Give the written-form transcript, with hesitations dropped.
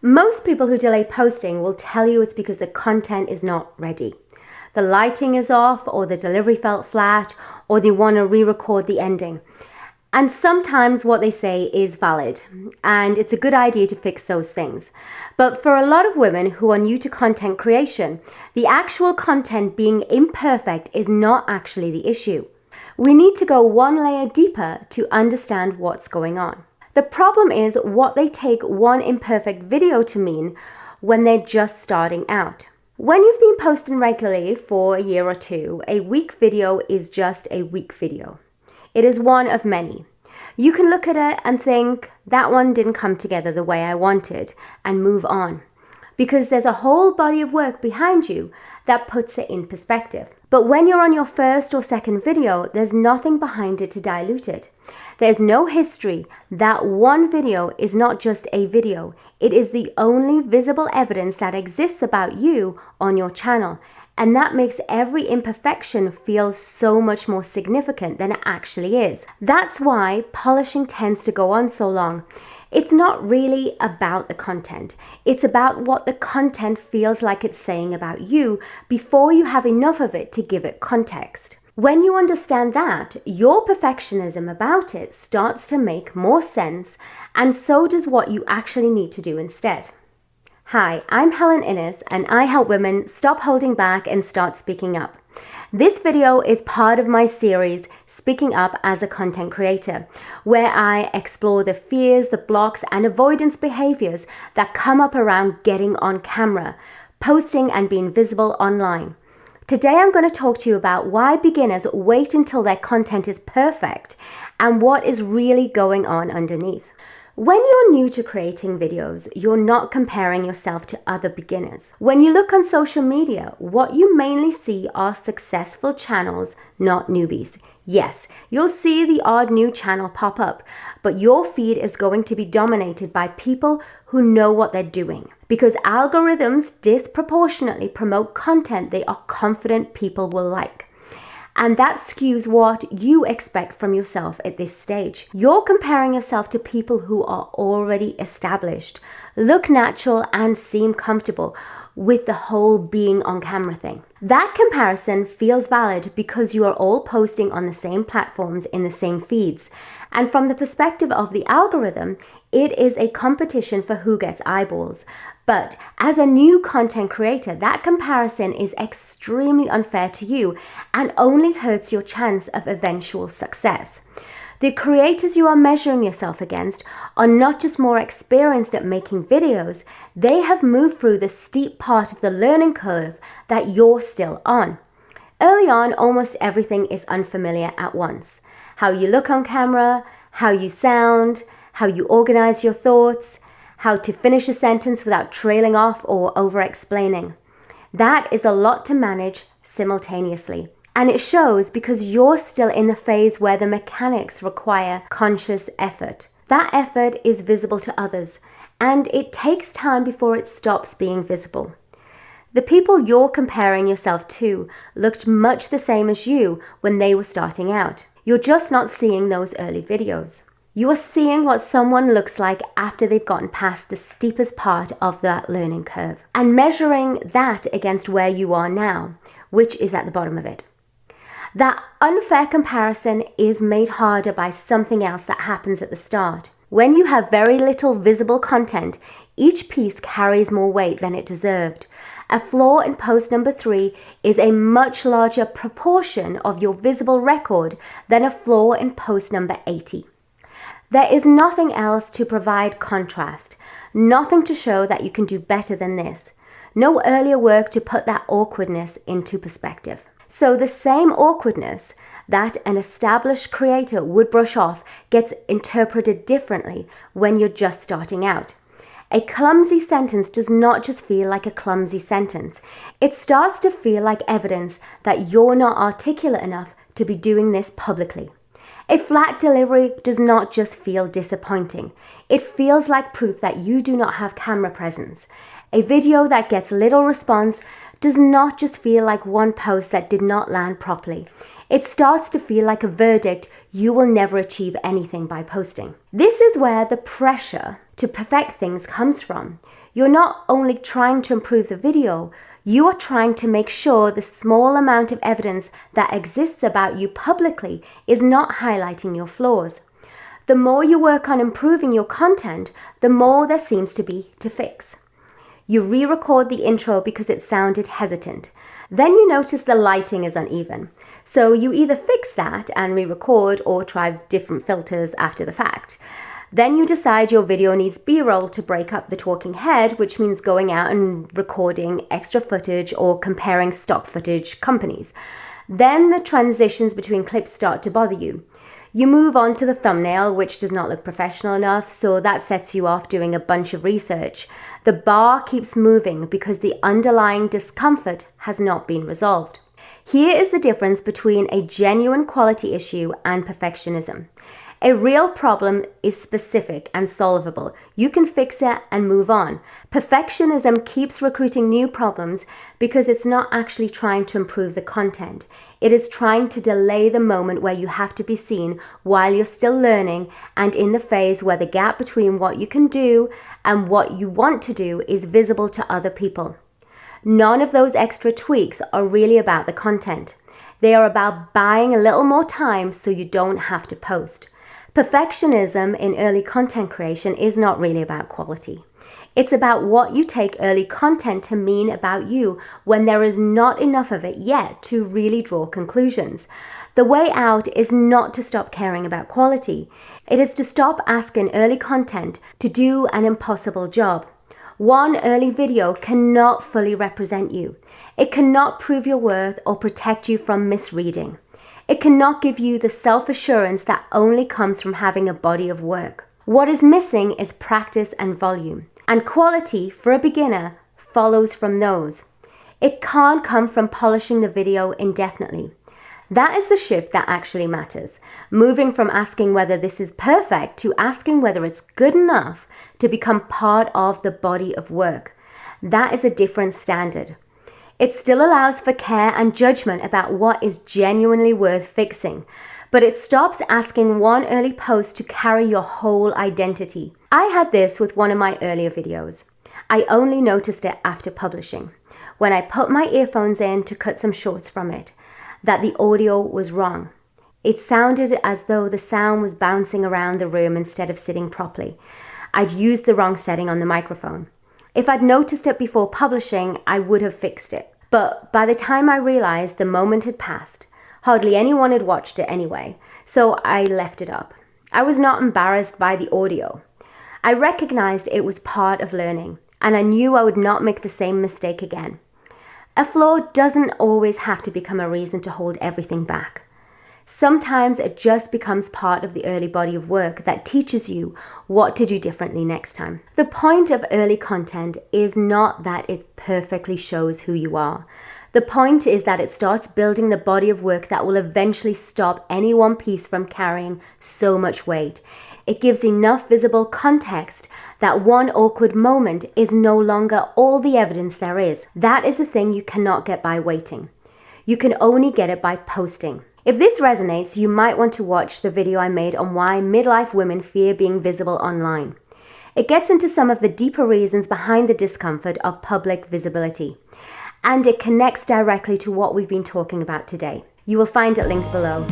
Most people who delay posting will tell you it's because the content is not ready. The lighting is off, or the delivery felt flat, or they want to re-record the ending. And sometimes what they say is valid, and it's a good idea to fix those things. But for a lot of women who are new to content creation, the actual content being imperfect is not actually the issue. We need to go one layer deeper to understand what's going on. The problem is what they take one imperfect video to mean when they're just starting out. When you've been posting regularly for a year or two, a weak video is just a weak video. It is one of many. You can look at it and think, that one didn't come together the way I wanted, and move on. Because there's a whole body of work behind you that puts it in perspective. But when you're on your first or second video, there's nothing behind it to dilute it. There's no history. That one video is not just a video. It is the only visible evidence that exists about you on your channel. And that makes every imperfection feel so much more significant than it actually is. That's why polishing tends to go on so long. It's not really about the content. It's about what the content feels like it's saying about you before you have enough of it to give it context. When you understand that, your perfectionism about it starts to make more sense, and so does what you actually need to do instead. Hi, I'm Helen Innes, and I help women stop holding back and start speaking up. This video is part of my series, Speaking Up as a Content Creator, where I explore the fears, the blocks, and avoidance behaviors that come up around getting on camera, posting, and being visible online. Today, I'm going to talk to you about why beginners wait until their content is perfect and what is really going on underneath. When you're new to creating videos, you're not comparing yourself to other beginners. When you look on social media, what you mainly see are successful channels, not newbies. Yes, you'll see the odd new channel pop up, but your feed is going to be dominated by people who know what they're doing, because algorithms disproportionately promote content they are confident people will like. And that skews what you expect from yourself at this stage. You're comparing yourself to people who are already established, look natural, and seem comfortable with the whole being on camera thing. That comparison feels valid because you are all posting on the same platforms in the same feeds. And from the perspective of the algorithm, it is a competition for who gets eyeballs. But as a new content creator, that comparison is extremely unfair to you and only hurts your chance of eventual success. The creators you are measuring yourself against are not just more experienced at making videos, they have moved through the steep part of the learning curve that you're still on. Early on, almost everything is unfamiliar at once. How you look on camera, how you sound, how you organize your thoughts, how to finish a sentence without trailing off or over-explaining. That is a lot to manage simultaneously. And it shows because you're still in the phase where the mechanics require conscious effort. That effort is visible to others, and it takes time before it stops being visible. The people you're comparing yourself to looked much the same as you when they were starting out. You're just not seeing those early videos. You are seeing what someone looks like after they've gotten past the steepest part of that learning curve and measuring that against where you are now, which is at the bottom of it. That unfair comparison is made harder by something else that happens at the start. When you have very little visible content, each piece carries more weight than it deserved. A flaw in post number 3 is a much larger proportion of your visible record than a flaw in post number 80. There is nothing else to provide contrast, nothing to show that you can do better than this, no earlier work to put that awkwardness into perspective. So the same awkwardness that an established creator would brush off gets interpreted differently when you're just starting out. A clumsy sentence does not just feel like a clumsy sentence. It starts to feel like evidence that you're not articulate enough to be doing this publicly. A flat delivery does not just feel disappointing. It feels like proof that you do not have camera presence. A video that gets little response does not just feel like one post that did not land properly. It starts to feel like a verdict you will never achieve anything by posting. This is where the pressure to perfect things comes from. You're not only trying to improve the video, you are trying to make sure the small amount of evidence that exists about you publicly is not highlighting your flaws. The more you work on improving your content, the more there seems to be to fix. You re-record the intro because it sounded hesitant. Then you notice the lighting is uneven. So you either fix that and re-record or try different filters after the fact. Then you decide your video needs B-roll to break up the talking head, which means going out and recording extra footage or comparing stock footage companies. Then the transitions between clips start to bother you. You move on to the thumbnail, which does not look professional enough, so that sets you off doing a bunch of research. The bar keeps moving because the underlying discomfort has not been resolved. Here is the difference between a genuine quality issue and perfectionism. A real problem is specific and solvable. You can fix it and move on. Perfectionism keeps recruiting new problems because it's not actually trying to improve the content. It is trying to delay the moment where you have to be seen while you're still learning and in the phase where the gap between what you can do and what you want to do is visible to other people. None of those extra tweaks are really about the content. They are about buying a little more time so you don't have to post. Perfectionism in early content creation is not really about quality. It's about what you take early content to mean about you when there is not enough of it yet to really draw conclusions. The way out is not to stop caring about quality. It is to stop asking early content to do an impossible job. One early video cannot fully represent you. It cannot prove your worth or protect you from misreading. It cannot give you the self-assurance that only comes from having a body of work. What is missing is practice and volume. And quality, for a beginner, follows from those. It can't come from polishing the video indefinitely. That is the shift that actually matters. Moving from asking whether this is perfect to asking whether it's good enough to become part of the body of work. That is a different standard. It still allows for care and judgment about what is genuinely worth fixing, but it stops asking one early post to carry your whole identity. I had this with one of my earlier videos. I only noticed it after publishing, when I put my earphones in to cut some shorts from it, that the audio was wrong. It sounded as though the sound was bouncing around the room instead of sitting properly. I'd used the wrong setting on the microphone. If I'd noticed it before publishing, I would have fixed it. But by the time I realized the moment had passed, hardly anyone had watched it anyway, so I left it up. I was not embarrassed by the audio. I recognized it was part of learning, and I knew I would not make the same mistake again. A flaw doesn't always have to become a reason to hold everything back. Sometimes it just becomes part of the early body of work that teaches you what to do differently next time. The point of early content is not that it perfectly shows who you are. The point is that it starts building the body of work that will eventually stop any one piece from carrying so much weight. It gives enough visible context that one awkward moment is no longer all the evidence there is. That is a thing you cannot get by waiting. You can only get it by posting. If this resonates, you might want to watch the video I made on why midlife women fear being visible online. It gets into some of the deeper reasons behind the discomfort of public visibility, and it connects directly to what we've been talking about today. You will find it linked below.